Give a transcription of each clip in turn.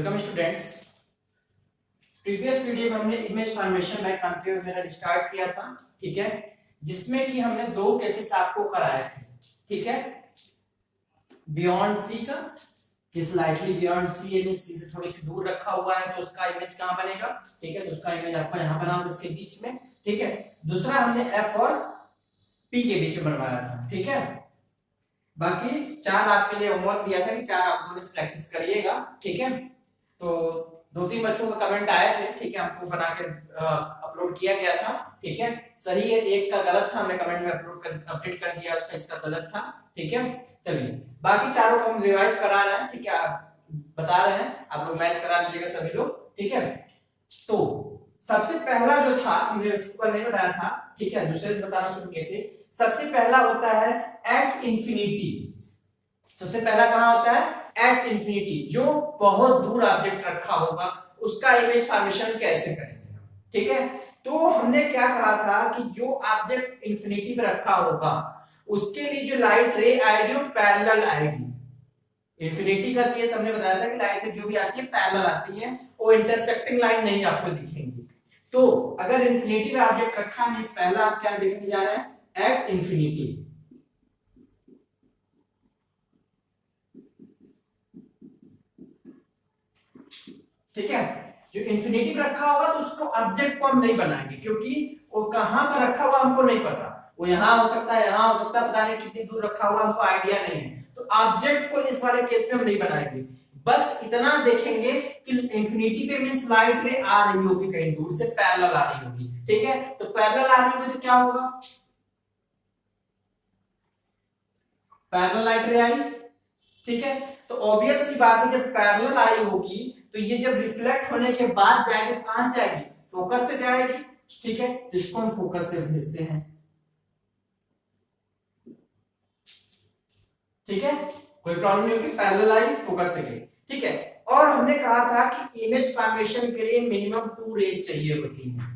Welcome students. Previous video में हमने image formation by computer method start किया था, ठीक है, जिसमें कि हमने दो केसेस आपको कराए थे, ठीक है। बियॉन्ड सी का कि स्लाइटली बियॉन्ड सी यानी सी से थोड़ी सी दूर रखा हुआ है तो उसका इमेज कहां बनेगा, ठीक है। तो उसका इमेज आपको यहां बना दो इसके बीच में, ठीक है। दूसरा हमने एफ और पी के बीच में बनवाया था, ठीक है। बाकी चार आपके लिए होमवर्क दिया था कि चार आप लोग प्रैक्टिस करिएगा, ठीक है। तो दो तीन बच्चों का कमेंट आए थे, ठीक है, हमको बना के अपलोड किया गया था, ठीक है। सही है, एक का गलत था, हमने कमेंट में अपडेट कर दिया, उसका इसका गलत था, ठीक है। चलिए बाकी चारों को हम रिवाइज करा रहे हैं, ठीक है, आप बता रहे हैं, आप लोग मैच करा लीजिएगा सभी लोग, ठीक है। तो सबसे पहला जो था हमने ऊपर नहीं बताया था, ठीक है, दूसरे से बताना शुरू किए थे। सबसे पहला होता है एट इंफिनिटी। सबसे पहला कहां होता है? At infinity. जो बहुत दूर ऑब्जेक्ट रखा होगा उसका इमेज फॉर्मेशन कैसे करेंगे, ठीक है। तो हमने क्या कहा था कि जो ऑब्जेक्ट इंफिनिटी पे रखा होगा उसके लिए जो लाइट रे आएगी वो पैरेलल आएगी। इंफिनिटी का केस हमने बताया था कि लाइट रे जो भी आती है पैरेलल आती है, वो इंटरसेक्टिंग लाइन नहीं आपको दिखेंगी। तो अगर इंफिनिटी पे ऑब्जेक्ट रखा है, इस पहला आप क्या देखने जा रहे हैं? एट इंफिनिटी, ठीक है। जो इंफिनिटी पे रखा होगा तो उसको ऑब्जेक्ट को हम नहीं बनाएंगे, क्योंकि वो कहां पर रखा हुआ हमको नहीं पता। वो यहां हो सकता है, यहां हो सकता है, पता नहीं कितनी दूर रखा हुआ हमको आइडिया नहीं है। तो ऑब्जेक्ट को इस वाले केस में हम नहीं बनाएंगे, बस इतना देखेंगे कि इंफिनिटी पे मींस लाइट रे आ रही होगी कहीं दूर से, पैरेलल आ रही होगी, ठीक है। तो पैरेलल आ रही होगी तो क्या होगा? पैरेलल लाइट रे आई, ठीक है। तो ऑब्वियस सी बात है, जब पैरेलल आई होगी तो ये जब रिफ्लेक्ट होने के बाद जाएगी तो कहां से जाएगी? फोकस से जाएगी, ठीक है। तो इसको हम फोकस से भेजते हैं, ठीक है, कोई प्रॉब्लम नहीं होगी। पैरेलल आई, फोकस से गई, ठीक है। और हमने कहा था कि इमेज फॉर्मेशन के लिए मिनिमम 2 रेज चाहिए होती है,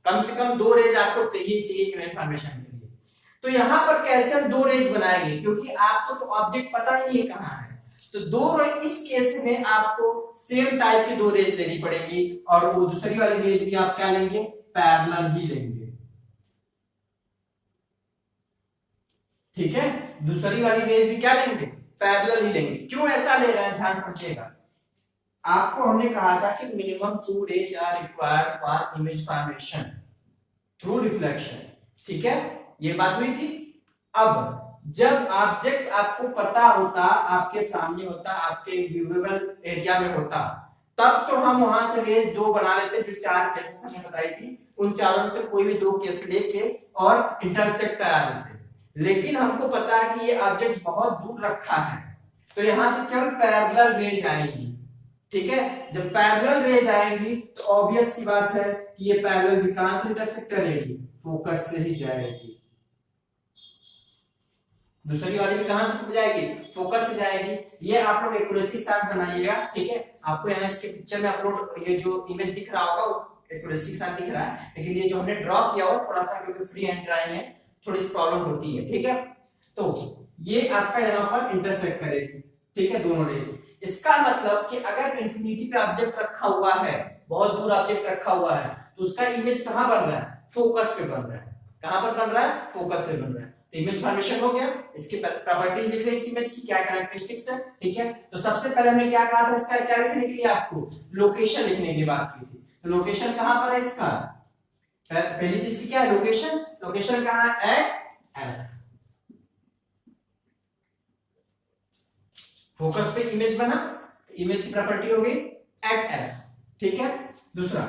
कम से कम 2 रेज आपको चाहिए इमेज फॉर्मेशन के लिए। तो यहां पर कैसे हम 2 रेज बनाएंगे, क्योंकि आपको तो ऑब्जेक्ट पता ही नहीं कहां है। तो इस केस में आपको सेम टाइप की 2 रेज लेनी पड़ेगी, और वो दूसरी वाली रेज भी आप क्या लेंगे? पैरेलल ही लेंगे, ठीक है। दूसरी वाली रेज भी क्या लेंगे? पैरेलल ही लेंगे। क्यों ऐसा ले रहे हैं, ध्यान समझिएगा। आपको हमने कहा था कि minimum 2 rays are required for image formation through reflection, ठीक है, ये बात हुई थी। अब जब ऑब्जेक्ट आपको पता होता, आपके सामने होता, आपके व्यूएबल एरिया में होता, तब तो हम वहां से रेज 2 बना लेते, जो 4 केसेस हमने बताई थी, उन चारों में से कोई भी 2 केस लेके और इंटरसेक्ट करा देते। लेकिन हमको पता है कि ये ऑब्जेक्ट बहुत दूर रखा है, तो यहां से केवल पैरेलल रेज आएगी, ठीक है। जब पैरेलल रेज आएगी तो ऑब्वियस सी बात है कि ये पैरेलल भी कहां से इंटरसेक्ट करेगी? फोकस से ही जाएगी। दूसरी वाली भी कहां से जाएगी? फोकस से जाएगी। ये आप लोग एक्यूरेसी के साथ बनाइएगा, ठीक है। आपको यहाँ इसके पिक्चर में अपलोड ये जो इमेज दिख रहा होगा वो एक्यूरेसी के साथ दिख रहा है, लेकिन ये जो हमने ड्रॉ किया हुआ थोड़ा सा, क्योंकि फ्री हैंड ड्राइंग है, थोड़ी सी प्रॉब्लम होती है, ठीक है। तो ये आपका यहाँ पर इंटरसेक्ट करेगी, ठीक है, दोनों रेज। इसका मतलब कि अगर इंफिनिटी पे ऑब्जेक्ट रखा हुआ है, बहुत दूर ऑब्जेक्ट रखा हुआ है, तो उसका इमेज कहां बन रहा है? फोकस पे बन रहा है। कहां पर बन रहा है? फोकस पे बन रहा है। तो इमेज फॉर्मेशन हो गया। इसकी प्रॉपर्टीज लिख रहे हैं, इस इमेज की क्या कैरेक्टरिस्टिक्स है, ठीक है। तो सबसे पहले हमने क्या कहा था, इसका क्या लिखने के लिए आपको लोकेशन लिखने की बात की थी। तो लोकेशन कहां पर है इसका? पहली चीज की क्या है? लोकेशन। लोकेशन कहां है? एट। फोकस पे इमेज बना, इमेज की प्रॉपर्टी हो गई एट एफ, ठीक है। दूसरा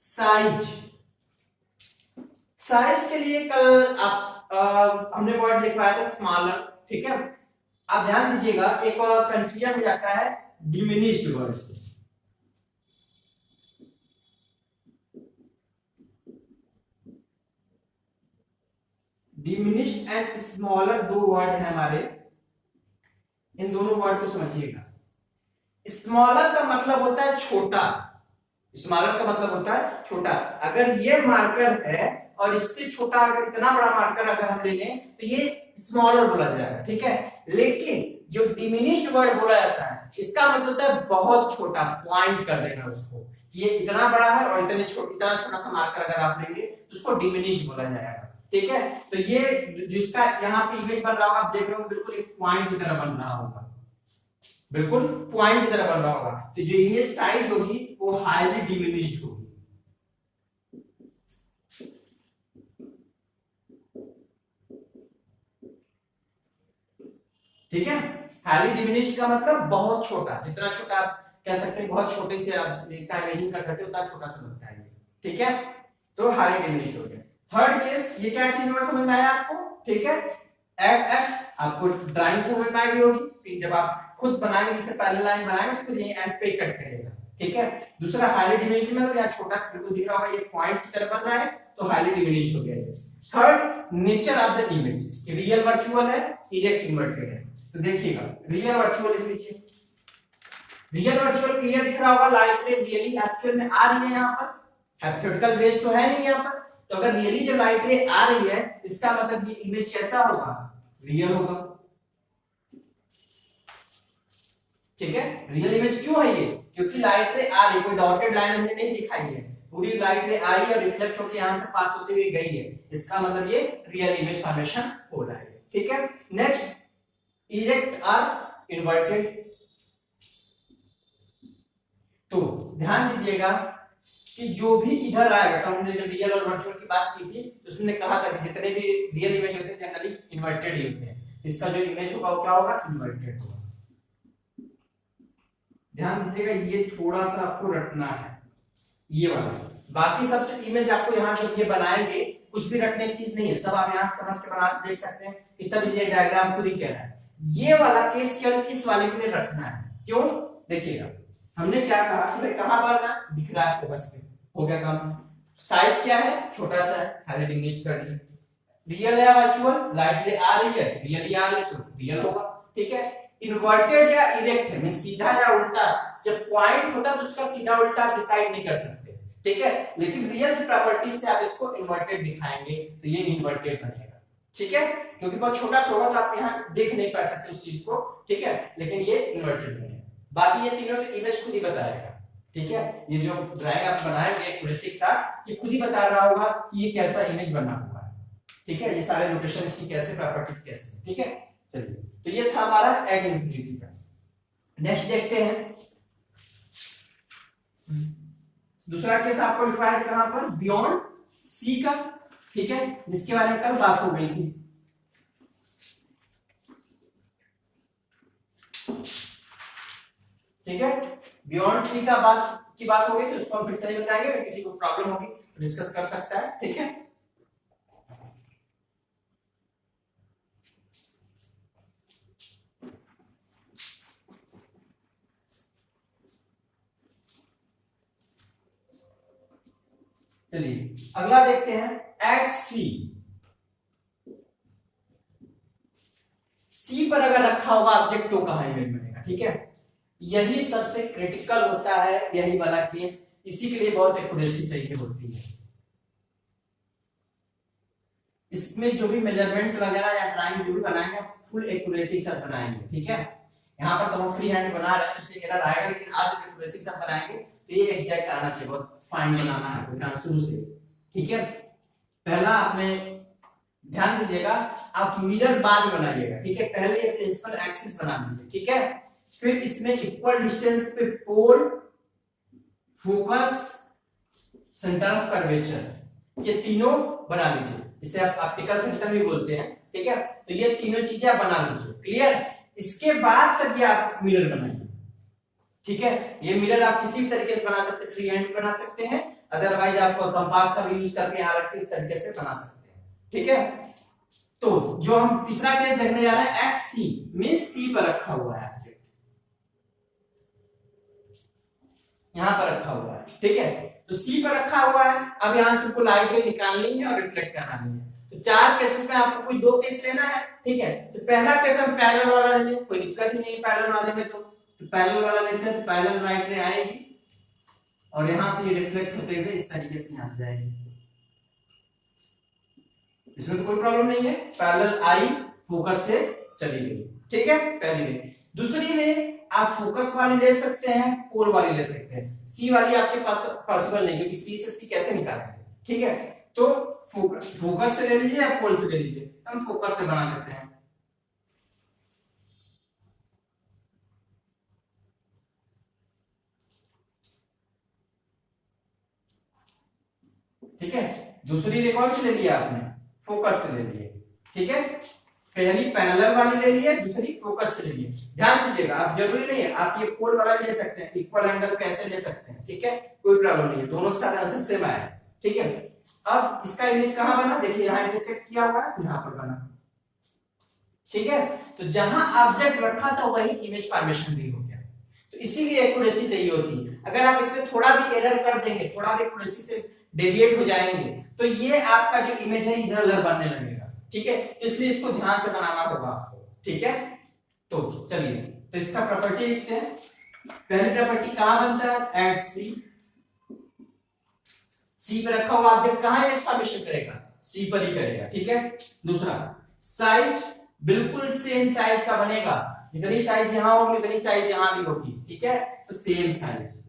साइज। साइज के लिए कल आप हमने वर्ड लिखवाया था स्मॉलर, ठीक है। आप ध्यान दीजिएगा, एक और कंफ्यूजन हो जाता है डिमिनिश्ड वर्ड से। डिमिनिश्ड एंड स्मॉलर 2 वर्ड है हमारे, इन दोनों वर्ड को समझिएगा। स्मॉलर का मतलब होता है छोटा, स्मॉलर का मतलब होता है छोटा। अगर ये मार्कर है और इससे छोटा, अगर इतना बड़ा मार्कर अगर हम ले लें तो ये स्मॉलर बोला जाएगा, ठीक है। लेकिन जो डिमिनिश्ड वर्ड बोला जाता है इसका मतलब होता है बहुत छोटा, पॉइंट कर देना उसको कि ये इतना बड़ा है और इतना छोटा सा मार्कर अगर आप लेंगे तो उसको डिमिनिश्ड बोला जाएगा। ठीक है, तो ये जिसका यहाँ पे इमेज बन रहा होगा आप देख रहे हो बिल्कुल एक पॉइंट की तरह बन रहा होगा, बिल्कुल पॉइंट की तरह बन रहा होगा। तो जो इमेज साइज होगी वो हाईली डिमिनिश्ड होगी। ठीक है, हाईली डिमिनिश्ड का मतलब बहुत छोटा, जितना छोटा आप कह सकते हैं बहुत छोटे से आप जितना इमेजिन कर सकते हो उतना छोटा सा लगता है। ठीक है, तो हाईली डिमिनिश्ड हो गया। थर्ड केस, ये क्या चीज होगा समझ में आया आपको? ठीक है, एफ आपको ड्राइंग समझ में आ गई होगी, जब आप खुद बनाएंगे जैसे पहले लाइन बनाएंगे तो ये एफ पे कट करेगा। ठीक है, दूसरा हाईली डिमिनिश्ड में मतलब यहाँ छोटा सा बिल्कुल दिख रहा होगा, ये पॉइंट की तरह बन रहा है तो हाईली डिमिनिश्ड हो गया ये। Third, nature of the image, real virtual है, इरेक्ट इन्वर्टेड है। तो देखिएगा रियल वर्चुअल लिख लीजिए, रियल वर्चुअल क्लियर दिख रहा होगा, लाइट रे रियली एक्चुअल में आ रही है, यहाँ पर हाइपोथेटिकल रेस तो है नहीं यहाँ पर, तो अगर रियली जो लाइट रे आ रही है इसका मतलब ये इमेज कैसा होगा? रियल होगा। ठीक है, रियल इमेज क्यों है ये? क्योंकि लाइट रे आ रही, कोई डॉटेड लाइन हमने नहीं दिखाई है, पूरी लाइट रे आई और रिफ्लेक्ट होकर यहां से पास होते हुए गई है, इसका मतलब ये रियल इमेज फॉर्मेशन हो रहा है। ठीक है, नेक्स्ट, इरेक्ट और इन्वर्टेड। तो ध्यान दीजिएगा कि जो भी इधर आएगा, तो हमने जब रियल और वर्चुअल की बात की थी तो उसने कहा था कि जितने भी रियल इमेज होते हैं जनरली इन्वर्टेड ही होते हैं, इसका जो इमेज होगा वो क्या होगा? इन्वर्टेड होगा। ध्यान दीजिएगा ये थोड़ा सा आपको रटना है, ये वाला। बाकी सब जो इमेज आपको यहाँ जब ये बनाएंगे कुछ भी रटने की चीज नहीं है, सब आप यहाँ समझ के बना देख सकते हैं कि सब ये डायग्राम खुद ही कह रहा है। ये वाला केस केवल इस वाले के लिए रखना है। क्यों? देखिएगा हमने क्या कहा, हमें कहां पर ना दिख रहा है फोकस पे, हो गया काम। साइज क्या है? छोटा सा है, हाईली डिमिनिश्ड कर दिया। रियल है वर्चुअल, लाइट रे आ रही है, रियली आ रही है तो रियल होगा। ठीक है, इन्वर्टेड या इरेक्ट है, मींस सीधा या उल्टा, जब पॉइंट होता है तो उसका सीधा उल्टा डिसाइड नहीं कर सकते। ठीक है, लेकिन रियल की प्रॉपर्टीज से आप इसको इन्वर्टेड दिखाएंगे तो ये इन्वर्टेड बनेगा। ठीक है, क्योंकि बहुत छोटा सा होगा तो आप यहाँ देख नहीं पा सकते उस चीज को। ठीक है, लेकिन ये इन्वर्टेड बनेगा। बाकी ये तीनों की इमेज खुद ही बताएगा। ठीक है, ये जो ड्राइंग आप बनाएंगे एक्यूरेसी के साथ, ये खुद ही बता रहा होगा कि ये कैसा इमेज बना हुआ है। ठीक है, ये सारे लोकेशन इसकी कैसे, प्रॉपर्टीज कैसे। ठीक है, चलिए तो ये था हमारा एट इंफिनिटी का। नेक्स्ट देखते हैं, दूसरा केस आपको लिखवाया था कहां पर? बियॉन्ड सी का। ठीक है, जिसके बारे में कल बात हो गई थी। ठीक है, बियॉन्ड सी का बात हो गई तो उसको हम फिर से नहीं बताएंगे, अगर किसी को प्रॉब्लम होगी तो डिस्कस कर सकता है। ठीक है, चलिए अगला देखते हैं, एट सी। सी पर अगर रखा होगा ऑब्जेक्ट तो कहां इमेज बनेगा? ठीक है, यही सबसे क्रिटिकल होता है, यही वाला केस, इसी के लिए बहुत एक्यूरेसी चाहिए होती है। इसमें जो भी मेजरमेंट वगैरह या ड्राइंग जो भी बनाएंगे फुल एक्यूरेसी से बनाएंगे। ठीक है, यहाँ पर तो हम फ्री हैंड बना रहे हैं इसलिए एरर आएगा, लेकिन आप जब एक्यूरेसी से बनाएंगे तो ये एग्जैक्ट आना चाहिए, बहुत फाइन बनाना है शुरू से। ठीक है, पहला आपने ध्यान दीजिएगा, आप मिरर बाद में बनाइएगा। ठीक है, पहले ये प्रिंसिपल एक्सिस बना लीजिए। ठीक है, फिर इसमें इक्वल डिस्टेंस पे पोल, फोकस, सेंटर ऑफ कर्वेचर, ये तीनों बना लीजिए, इसे आप ऑप्टिकल सेंटर भी बोलते हैं। ठीक है, तो ये तीनों चीजें आप बना लीजिए। क्लियर? इसके बाद तक ये आप मिरर बनाइए। ठीक है, ये मिरर आप किसी भी तरीके से बना सकते हैं, फ्री हैंड बना सकते हैं, अदरवाइज आप कंपास का भी यूज करके यहाँ रख के इस तरीके से बना सकते हैं। ठीक है, तो जो हम तीसरा केस देखने जा रहे हैं, एट सी मींस सी पर रखा हुआ है ऑब्जेक्ट, यहां पर रखा हुआ है। ठीक है, तो सी पर रखा हुआ है, अब यहां से आपको लाइट निकालनी है और रिफ्लेक्ट करानी है। तो चार केसेस में आपको कोई दो केस लेना है। ठीक है, तो पहला केस हम पैरेलल वाला लेंगे, कोई दिक्कत ही नहीं पैरेलल वाले में, तो पैरेलल वाला लेते हैं। तो पैरेलल लाइट रे आएगी और यहां से ये रिफ्लेक्ट होते हुए इस तरीके से यहां से जाएगी, इसमें तो कोई प्रॉब्लम नहीं है, पैरेलल आई फोकस से चली गई। ठीक है, पहली रे। दूसरी रे आप फोकस वाली ले सकते हैं, पोल वाली ले सकते हैं। सी वाली आपके पास पॉसिबल नहीं, क्योंकि सी से सी कैसे निकालेंगे, ठीक है। तो फोकस से ले लीजिए या पोल से ले लीजिए, हम फोकस से बना लेते हैं। ठीक है, दूसरी रे कौन सी ले लिया आपने, फोकस से ले लिए, ठीक है। पहली पैरेलल वाली ले लिए, दूसरी फोकस से ले लिए। ध्यान दीजिएगा, आप जरूरी नहीं है आप ये पोल वाला भी ले सकते हैं, इक्वल एंगल कैसे ले सकते हैं, ठीक है, कोई प्रॉब्लम नहीं है, दोनों के साथ आंसर सेम आया, ठीक है। अब इसका इमेज कहां बना, देखिए यहां इंटरसेक्ट किया हुआ है, यहां पर बना, ठीक है। तो जहां ऑब्जेक्ट रखा था वही इमेज फॉर्मेशन भी हो गया। तो इसीलिए एक्यूरेसी चाहिए होती है। अगर आप इसमें थोड़ा भी एरर कर देंगे, थोड़ा भी एक्यूरेसी से डेविएट हो जाएंगे, तो ये आपका जो इमेज है इधर उधर बनने लगेगा, ठीक है। इसलिए इसको ध्यान से बनाना होगा आपको, ठीक है। तो चलिए, तो इसका प्रॉपर्टी लिखते हैं। पहली प्रॉपर्टी कहां बनता है, एट सी, सी पर रखा हुआ ऑब्जेक्ट कहां इमेज फॉर्मेशन करेगा, सी पर ही करेगा, ठीक है। दूसरा, साइज बिल्कुल सेम साइज का बनेगा, इतनी साइज यहां होगी, इतनी साइज यहां भी होगी, ठीक है, तो सेम साइज,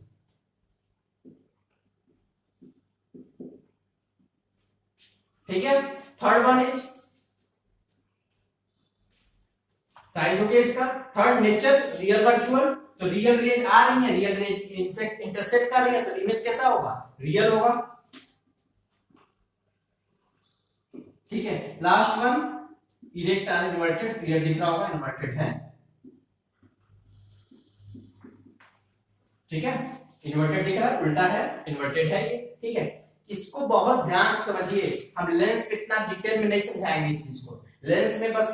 ठीक है। थर्ड वन इज साइज हो गया इसका। थर्ड, नेचर रियल वर्चुअल, तो रियल रेज आ रही है, रियल रेज इंटरसेक्ट कर रही है, तो इमेज कैसा होगा, रियल होगा, ठीक है। लास्ट वन, इरेक्ट और इन्वर्टेड, क्लियर दिख रहा होगा, इन्वर्टेड है, ठीक है। इन्वर्टेड दिख रहा है, उल्टा है, इन्वर्टेड है ये, ठीक है। इसको बहुत ध्यान से समझिए, हम लेंस पे इतना डिटेल में नहीं समझाएंगे इस चीज को, लेंस में बस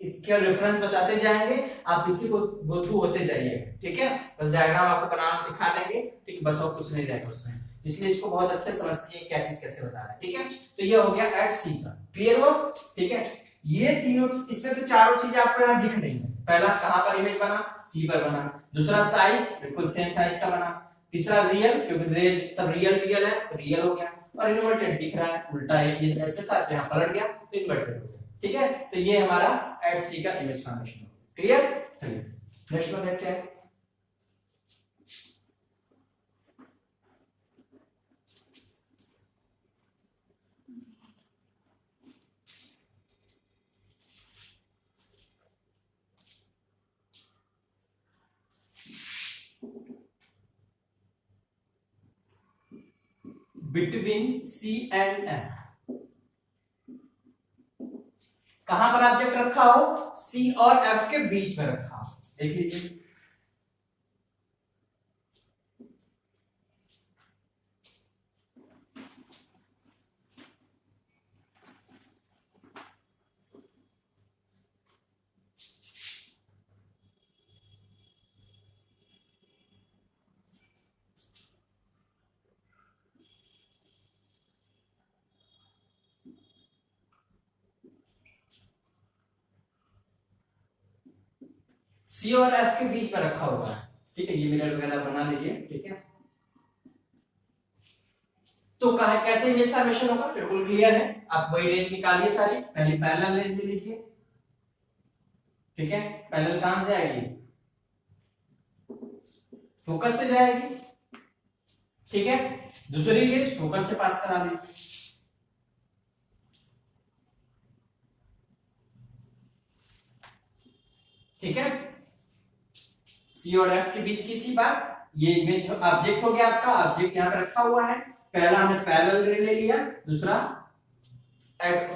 इसके रेफरेंस बताते जाएंगे, आप इसी को गो थ्रू होते जाइए, ठीक है। बस डायग्राम आपको बनाना सिखा देंगे, ठीक है, बस और कुछ नहीं रहेगा उसमें, इसलिए इसको बहुत अच्छे से समझते हैं क्या चीज कैसे बता रहा है, ठीक है। तो ये हो गया एट सी का, क्लियर हो, ठीक है। ये तीनों, इसमें तो चारों चीजें आपको यहाँ दिख रही है। पहला कहां पर इमेज बना, सी पर बना। दूसरा, साइज बिल्कुल सेम साइज का बना। तीसरा, रियल, क्योंकि रेज सब रियल रियल है, रियल हो गया। और इन्वर्टेड दिख रहा है, उल्टा है, ये ऐसे था तो यहाँ पलट गया तो इन्वर्टेड हो गया, ठीक है। तो ये हमारा एट सी का इमेज फॉर्मेशन हो, क्लियर। चलिए नेक्स्ट वन देखते हैं। बिटवीन सी एंड एफ, कहां पर ऑब्जेक्ट रखा हो, सी और एफ के बीच में रखा हो, देख लीजिए। सी और एफ के बीच में रखा होगा, ठीक है। ये मिरर वगैरह बना लीजिए, ठीक है। तो कहा कैसे इमेज फॉर्मेशन होगा, बिल्कुल क्लियर है। आप वही रेंज निकालिए सारी, पहले पैरेलल रेंज ले लीजिए, ठीक है। पैरेलल कहां से आएगी, फोकस से जाएगी, ठीक है। दूसरी रेंज फोकस से पास करा लीजिए, ठीक है। सी और एफ के बीच की थी बात, ये इमेज ऑब्जेक्ट हो गया आपका, ऑब्जेक्ट यहां पे रखा हुआ है। पहला हमने पैरेलल रे ले लिया, दूसरा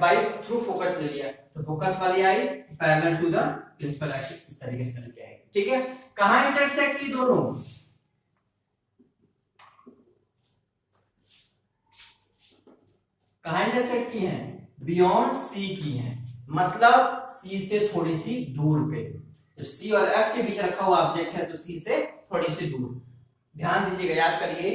बाय थ्रू फोकस ले लिया, तो फोकस वाली आई parallel to the principal axis, इस तरीके से चल के आएगी, ठीक है। कहां इंटरसेक्ट की दोनों, कहां इंटरसेक्ट की हैं, बियॉन्ड सी की हैं, मतलब सी से थोड़ी सी दूर पे। जब सी और एफ के बीच रखा हुआ ऑब्जेक्ट है तो सी से थोड़ी सी दूर। ध्यान दीजिएगा, याद करिए,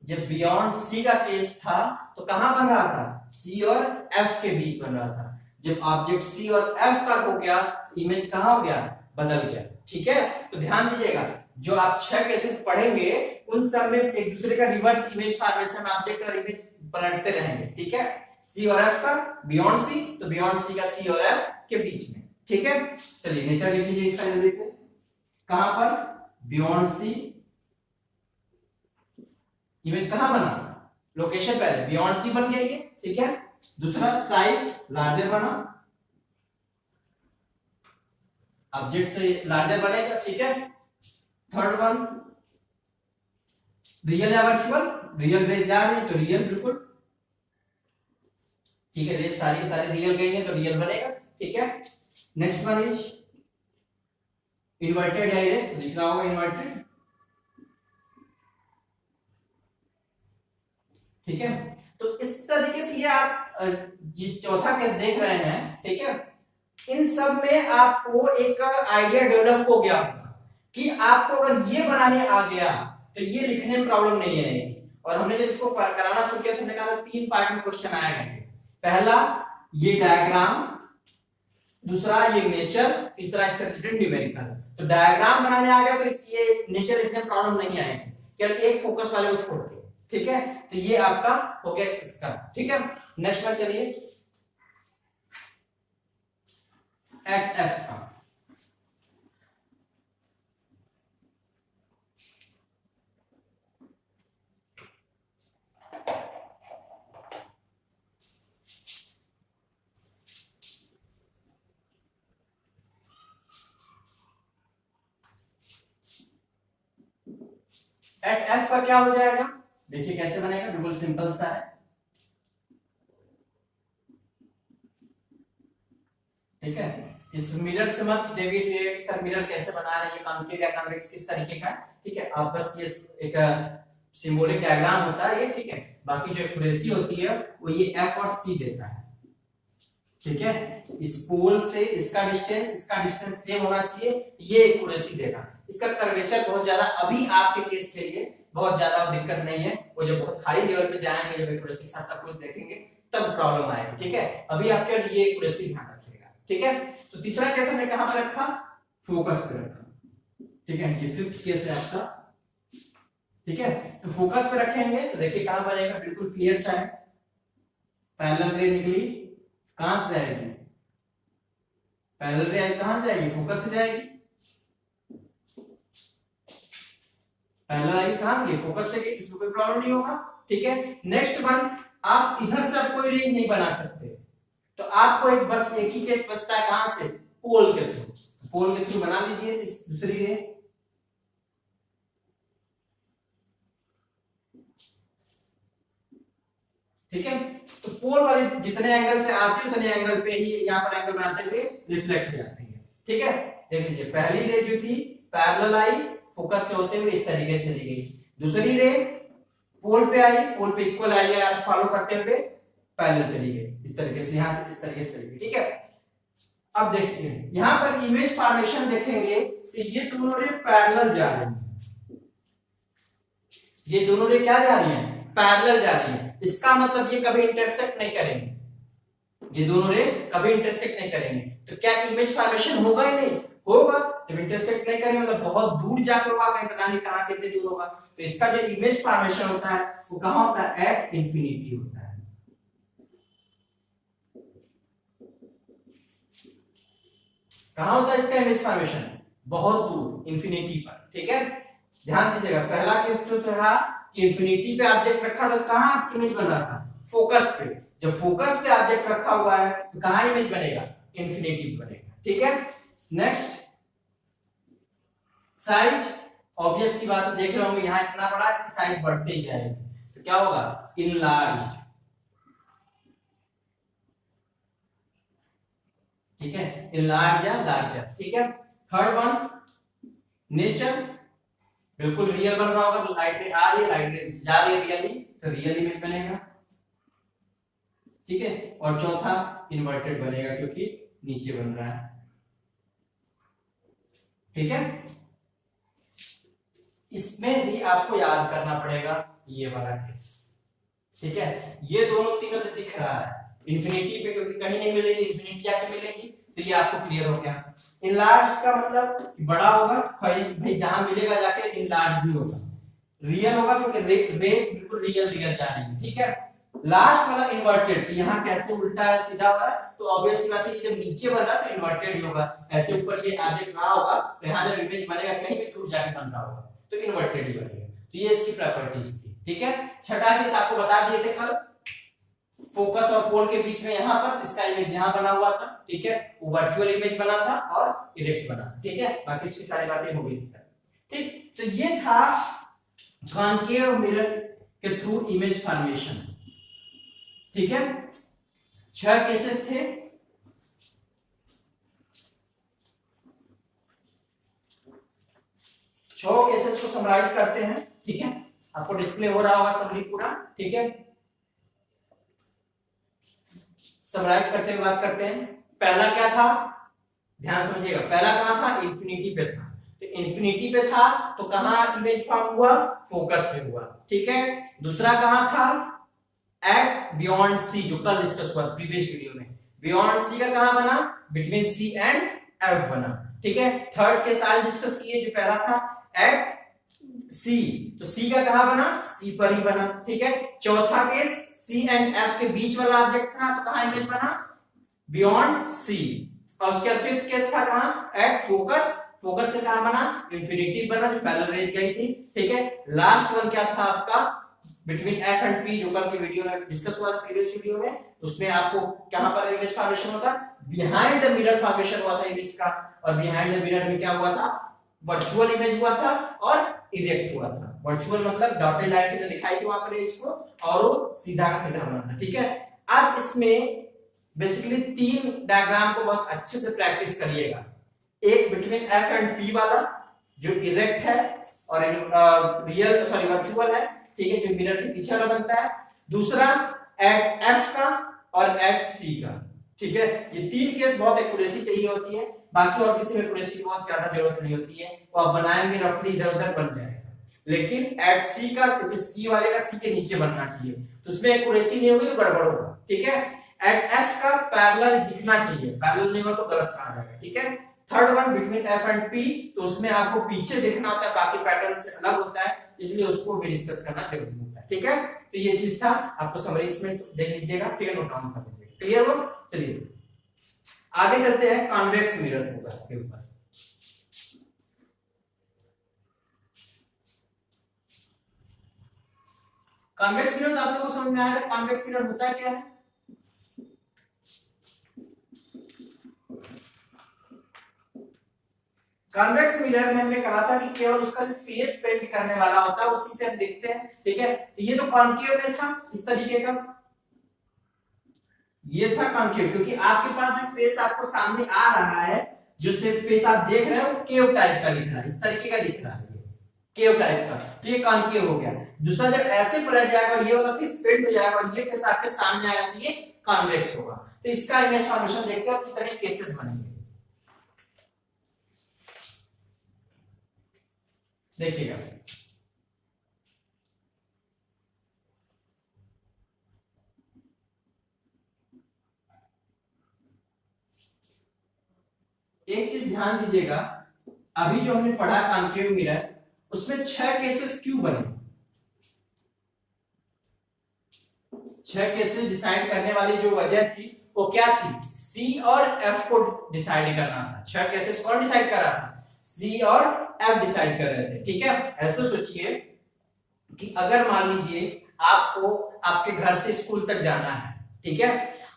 जब बियॉन्ड सी का केस था तो कहां बन रहा था, सी और एफ के बीच बन रहा था। जब ऑब्जेक्ट सी और एफ का हो गया, इमेज कहां हो गया, बदल गया, ठीक है। तो ध्यान दीजिएगा, जो आप 6 केसेस पढ़ेंगे उन सब में एक दूसरे का रिवर्स इमेज फॉर्मेशन, ऑब्जेक्ट और इमेज पलटते रहेंगे, ठीक है। सी और एफ का बियॉन्ड सी, तो बियॉन्ड सी का सी और एफ के बीच में, ठीक है, चलिए नेचर लिख लीजिए इसका जल्दी से। कहां पर? बियॉन्ड सी। इमेज कहां बना? लोकेशन पहले बियॉन्ड सी बन गया ये, ठीक है। दूसरा साइज लार्जर बना, ऑब्जेक्ट से लार्जर बनेगा, ठीक है। थर्ड वन रियल या वर्चुअल, रियल रेस जा रही है तो रियल बिल्कुल, ठीक है। रेस सारी सारी रियल गई है तो रियल बनेगा, ठीक है। Next one is inverted direct, लिख रहा होगा इन्वर्टेड, ठीक है। तो इस तरीके से ये आप ये चौथा केस देख रहे हैं, ठीक है। इन सब में आपको एक आइडिया डेवलप हो गया कि आपको अगर ये बनाने आ गया तो ये लिखने में प्रॉब्लम नहीं आएगी। और हमने जब इसको कराना शुरू किया तो हमने कहा था 3 पार्ट में क्वेश्चन आएगा। पहला ये डायग्राम, दूसरा ये नेचर, तीसरा इसका न्यूमेरिकल। तो डायग्राम बनाने आ गया तो ये नेचर लिखने में प्रॉब्लम नहीं आएगी, केवल एक फोकस वाले को छोड़ के, ठीक है। तो ये आपका हो गया इसका, ठीक है। नेक्स्ट वन चलिए एट एफ का। एट एफ का क्या हो जाएगा? देखिए कैसे बनेगा, बिल्कुल सिंपल सा है, ठीक है। इस मिरर से मत डेविएट, सर मिरर कैसे बना रहे हैं, कॉन्केव या कॉन्वेक्स किस तरीके का, ठीक है। आप बस ये एक सिंबॉलिक डायग्राम होता है ये, ठीक है। बाकी जो एक्यूरेसी होती है वो ये एफ और सी देता है, ठीक है। इस पोल से इसका डिस्टेंस सेम होना चाहिए, ये एक्यूरेसी देगा। इसका कर्वेचर बहुत ज्यादा अभी आपके केस के लिए बहुत ज्यादा दिक्कत नहीं है, वो जब बहुत हाई लेवल पे जाएंगे, जब एक्यूरेसी के साथ सब कुछ देखेंगे तब प्रॉब्लम आएगी, ठीक है। अभी आपके लिए ये एक्यूरेसी ध्यान रखिएगा, ठीक है। तो तीसरा केस हमने कहां पर रखा? फोकस पे रखा, ठीक है। ये फिफ्थ केस है आपका, ठीक है। तो फोकस पे रखेंगे तो देखिए कहां बनेगा, बिल्कुल क्लियर सा है। पैरेलल रे निकली, कहां से जाएगी? पैरेलल रे कहां से आएगी? फोकस से जाएगी। पैरेलल आई कहां से? फोकस से, इसमें कोई प्रॉब्लम नहीं होगा, ठीक है। नेक्स्ट वन, आप इधर से कोई रेंज नहीं बना सकते, तो आपको एक बस एक ही केस बचता है, कहां से? पोल के थ्रू। पोल के थ्रू बना लीजिए इस दूसरी रे, ठीक है। तो पोल वाले जितने एंगल से आते हैं उतने एंगल पे ही यहां पर एंगल बनाते हुए रिफ्लेक्ट हो जाते हैं, ठीक है। देख लीजिए पहली रे जो थी पैरेलल आई, फोकस से होते हुए इस तरीके से चली गई। दूसरी रे पोल पे आई, पोल पे इक्वल आई है, फॉलो करते हुए पैरेलल चली गई, इस तरीके से, यहां से इस तरीके से चली गई, ठीक है। अब देखिए यहां पर इमेज फॉर्मेशन देखेंगे तो ये दोनों रे पैरेलल जा रही है, ये दोनों रे क्या जा रही है? पैरेलल जा रही है। इसका मतलब ये कभी इंटरसेक्ट नहीं करेंगे, ये दोनों रे कभी इंटरसेक्ट नहीं करेंगे। तो क्या इमेज फॉर्मेशन होगा ही नहीं? होगा। जब इंटरसेक्ट नहीं करेंगे मतलब बहुत दूर जाके होगा, कहीं पता नहीं कहां कितने दूर होगा। तो इसका जो इमेज फॉर्मेशन होता है वो कहां होता है? एट इंफिनिटी होता है। कहां होता है इसका इमेज फॉर्मेशन? बहुत दूर, इंफिनिटी पर, ठीक है। ध्यान दीजिएगा, पहला केस तो रहा कि इंफिनिटी पे ऑब्जेक्ट रखा तो कहां इमेज बन रहा था? फोकस पे। जब फोकस पे ऑब्जेक्ट रखा हुआ है तो कहां इमेज बनेगा? इंफिनिटी पे बनेगा, ठीक है। नेक्स्ट साइज, ऑब्वियस सी बात है, देख रहे होंगे यहां इतना बड़ा, इसकी साइज बढ़ते ही जाएगी, तो क्या होगा? इनलार्ज्ड, ठीक है। इनलार्ज या लार्जर, ठीक है। थर्ड वन नेचर, बिल्कुल रियल बन रहा होगा, लाइट रे आ रही है, लाइट रे जा रही है रियली, तो रियल इमेज बनेगा, ठीक है। और चौथा इन्वर्टेड बनेगा क्योंकि नीचे बन रहा है, ठीक है। इसमें भी आपको याद करना पड़ेगा ये वाला केस, ठीक है। ये दोनों तीनों तो दिख रहा है इंफिनिटी पे, क्योंकि कहीं नहीं मिलेगी, इंफिनिटी आके मिलेगी, तो ये आपको क्लियर हो गया। इनलार्ज का मतलब बड़ा होगा, भाई जहां मिलेगा जाके इनलार्ज भी होगा, रियल होगा क्योंकि रेस बिल्कुल रियल जा रही है, ठीक है। लास्ट वाला इन्वर्टेड, यहाँ कैसे उल्टा है सीधा हो रहा है, तो ऑब्वियस सी बात है जब नीचे बन रहा है तो इन्वर्टेड ही होगा, ऐसे ऊपर ये ऑब्जेक्ट रहा होगा तो यहाँ जब इमेज बनेगा कहीं भी दूर जाके बन रहा होगा तो इन्वर्टेड ही बनेगा। तो ये इसकी प्रॉपर्टीज थी, ठीक है। छठा केस आपको बता दिए थे कल, फोकस और पोल के बीच में यहाँ पर इसका इमेज यहाँ बना हुआ था, ठीक है, वो वर्चुअल इमेज बना था और इरेक्ट बना, ठीक है, बाकी इसकी सारी बातें हो गई थी, ठीक। तो ये था कॉन्केव मिरर के थ्रू इमेज फॉर्मेशन, ठीक है। 6 केसेस थे, छह केसेस को समराइज करते हैं, ठीक है, आपको डिस्प्ले हो रहा होगा समरी पूरा, ठीक है। समराइज करते हुए बात करते हैं। पहला क्या था, ध्यान समझिएगा, पहला कहां था, इंफिनिटी पे था, तो इंफिनिटी पे था तो कहां इमेज फॉर्म हुआ, फोकस पे हुआ, ठीक है। दूसरा कहां था, एट बियॉन्ड सी, जो कल डिस्कस हुआ प्रीवियस वीडियो में, बियॉन्ड सी का कहां बना, बिटवीन सी एंड एफ बना, ठीक है। थर्ड केस आज डिस्कस किए, जो पहला था एट सी, तो सी का कहां बना, सी पर ही बना, ठीक है। चौथा केस सी एंड एफ के बीच वाला ऑब्जेक्ट था तो कहां इमेज बना, बियॉन्ड सी। और उसके बाद फिफ्थ केस था कहां, एट फोकस, फोकस से कहां बना, इंफिनिटी बना, जो पैरेलल रेज गई थी, ठीक है। लास्ट वन क्या था आपका, बिटवीन एफ एंड पी, जो कल की वीडियो में डिस्कस हुआ था प्रीवियस वीडियो में, उसमें आपको कहां पर इमेज फॉर्मेशन होता, बिहाइंड द मिरर फॉर्मेशन हुआ था इमेज का, और बिहाइंड द मिरर में क्या हुआ था, वर्चुअल इमेज हुआ था और इरेक्ट हुआ था। वर्चुअल मतलब डॉटेड लाइन से दिखाई थी वहां पर इसको, और वो सीधा का सीधा बना था, ठीक है। अब इसमें बेसिकली 3 डायग्राम को बहुत अच्छे से प्रैक्टिस करिएगा। एक बिटवीन एफ एंड पी वाला जो इरेक्ट है और रियल सॉरी वर्चुअल है, ठीक है, जो मिरर के पीछे वाला बनता है। दूसरा एट एफ का और एट सी का, ठीक है। ये 3 केस बहुत एक्यूरेसी चाहिए होती है, बाकी और किसी में एक्यूरेसी की बहुत ज्यादा जरूरत नहीं होती है, वो आप बनाएंगे रफली इधर उधर बन जाएगा। लेकिन एट सी का, क्योंकि सी वाले का सी के नीचे बनना चाहिए, तो उसमें एक्यूरेसी नहीं होगी तो गड़बड़ होगा, ठीक है। एट एफ का पैरेलल दिखना चाहिए, पैरेलल नहीं हो तो गलत कहा जाएगा, ठीक है। Third one between F and P, तो उसमें आपको पीछे देखना होता है, बाकी पैटर्न से अलग होता है, इसलिए उसको भी डिस्कस करना जरूरी होता है, ठीक है। तो ये चीज था, आपको समरी इसमें देख लीजिएगा, ठीक है, नोट डाउन कर लीजिएगा, क्लियर हो। चलिए आगे चलते हैं कॉन्वेक्स मिरर के ऊपर। कॉन्वेक्स मिरर आप लोगों को समझ में आया है, कॉन्वेक्स मिरर होता क्या है। कॉन्वेक्स मिरर में हमने कहा था कि केवल उसका जो फेस पेंट करने वाला होता है उसी से हम देखते हैं, ठीक है। तो ये तो कॉन्केव में था इस तरीके का, ये था कॉन्केव, क्योंकि आपके पास जो फेस आपको सामने आ रहा है, जो सिर्फ फेस आप देख रहे हो केव टाइप का दिख रहा है, इस तरीके का दिख रहा है, केव टाइप का, तो ये कॉन्केव हो गया। दूसरा जब ऐसे पलट जाएगा और ये वाला फेस पेंट हो जाएगा और ये फेस आपके सामने आएगा तो ये कॉन्वेक्स होगा। तो इसका इमेज फॉर्मेशन देखते हैं कितने केसेस बनेंगे, देखिएगा। एक चीज ध्यान दीजिएगा, अभी जो हमने पढ़ा कॉन्केव मिरर, उसमें 6 केसेस क्यों बने, 6 केसेस डिसाइड करने वाली जो वजह थी वो क्या थी, सी और एफ को डिसाइड करना था। 6 केसेस कौन डिसाइड कर रहा था, सी और एफ डिसाइड कर रहे थे, ठीक है। ऐसे सोचिए कि अगर मान लीजिए आपको आपके घर से स्कूल तक जाना है, ठीक है,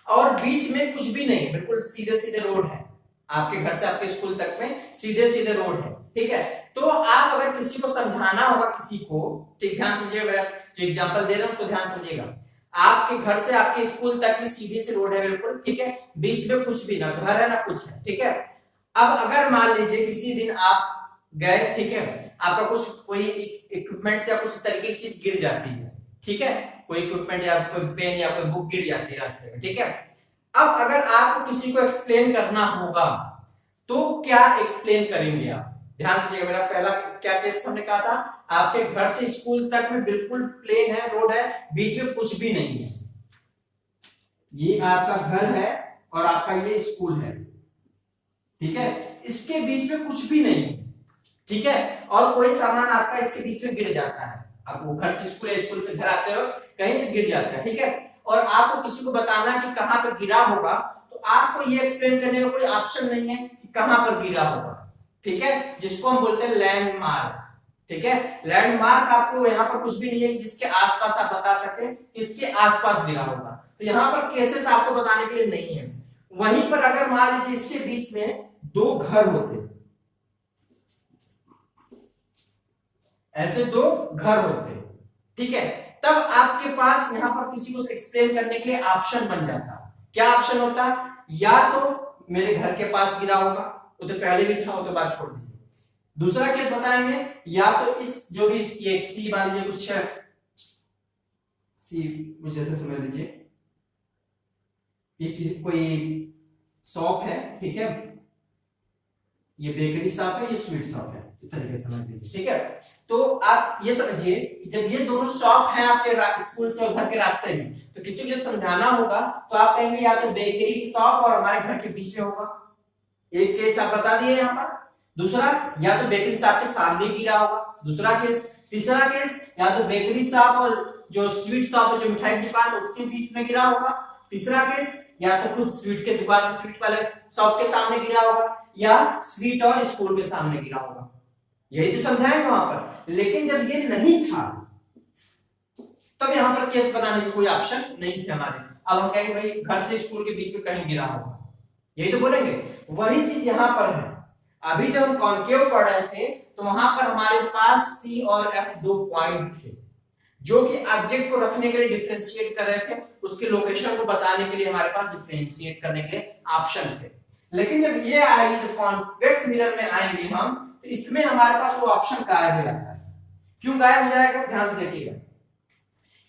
और बीच में कुछ भी नहीं, बिल्कुल सीधे सीधे रोड है, आपके घर से आपके स्कूल तक में सीधे सीधे रोड है, ठीक है। तो आप अगर किसी को समझाना होगा, किसी को, ठीक, ध्यान समझिएगा, मेरा जो एग्जांपल दे रहा हूं उसको ध्यान समझिएगा। आपके घर से आपके स्कूल तक में सीधी सी रोड है बिल्कुल, ठीक है, बीच में कुछ भी ना घर है ना कुछ है, ठीक है। अब अगर मान लीजिए किसी दिन आप गए, ठीक है, आपका कुछ कोई इक्विपमेंट या कुछ इस तरीके की चीज गिर जाती है, ठीक है, कोई इक्विपमेंट या कोई पेन या कोई बुक गिर जाती है रास्ते में, ठीक है। अब अगर आपको किसी को एक्सप्लेन करना होगा तो क्या एक्सप्लेन करेंगे आप, ध्यान दीजिएगा। मेरा पहला क्या केस हमने कहा था, आपके घर से स्कूल तक में बिल्कुल प्लेन है, रोड है, बीच में कुछ भी नहीं है, ये आपका घर है और आपका ये स्कूल है, ठीक है, इसके बीच में कुछ भी नहीं है, ठीक है, और कोई सामान आपका इसके बीच में गिर जाता है, आप वो घर से स्कूल है, स्कूल से घर आते हो, कहीं से गिर जाता है, ठीक है, और आपको किसी को बताना कि कहां पर गिरा होगा, तो आपको ये एक्सप्लेन करने का कोई ऑप्शन नहीं है कि कहां पर गिरा होगा, ठीक है, जिसको हम बोलते हैं लैंडमार्क, ठीक है। लैंडमार्क आपको यहाँ पर कुछ भी नहीं है जिसके आसपास आप बता सके इसके आसपास गिरा होगा, तो यहाँ पर केसेस आपको बताने के लिए नहीं है। वहीं पर अगर मान लीजिए इसके बीच में दो घर होते, ऐसे दो घर होते, ठीक है, तब आपके पास यहां पर किसी को एक्सप्लेन करने के लिए ऑप्शन बन जाता। क्या ऑप्शन होता? या तो मेरे घर के पास गिरा होगा, वो तो पहले भी था, वो तो बात छोड़ दीजिए। दूसरा केस बताएंगे, या तो इस जो भी एक सी मान लीजिए कुछ सी, मुझे ऐसे समझ लीजिए ये किसी कोई शॉप है, ठीक है, ये बेकरी शॉप है, ये स्वीट शॉप है, इस तरीके से समझ लीजिए, ठीक है। तो आप ये समझिए कि जब ये दोनों शॉप हैं आपके स्कूल से घर के रास्ते में, तो किसी को जब समझाना होगा तो आप कहेंगे या तो बेकरी की शॉप और हमारे घर के पीछे होगा, एक केस आप बता दिए यहाँ पर। दूसरा, या तो बेकरी शॉप के सामने गिरा होगा, दूसरा केस। तीसरा केस, या तो बेकरी शॉप और जो स्वीट शॉप है, जो मिठाई की दुकान है, उसके बीच में गिरा होगा। तीसरा केस, या तो खुद स्वीट के दुकान, स्वीट वाले शॉप के सामने गिरा होगा, या स्वीट और स्कूल के सामने गिरा होगा। यही तो समझाएंगे वहां पर। लेकिन जब ये नहीं था तब यहां पर केस बनाने का कोई ऑप्शन नहीं थे हमारे। अब हम कहेंगे भाई घर से स्कूल के बीच में कहीं गिरा होगा, यही तो बोलेंगे। वही चीज यहां पर है। अभी जब हम कॉन्केव पढ़ रहे थे तो वहां पर हमारे पास सी और एफ दो पॉइंट थे जो कि ऑब्जेक्ट को रखने के लिए डिफरेंशिएट कर रहे थे, उसके लोकेशन को बताने के लिए हमारे पास डिफरेंशिएट करने के लिए ऑप्शन थे। लेकिन जब ये आएगी, जो कॉन्वेक्स मिरर में आएंगे हम, तो इसमें हमारे पास वो ऑप्शन गायब हो जाता है। क्यों गायब हो जाएगा? ध्यान से देखिएगा।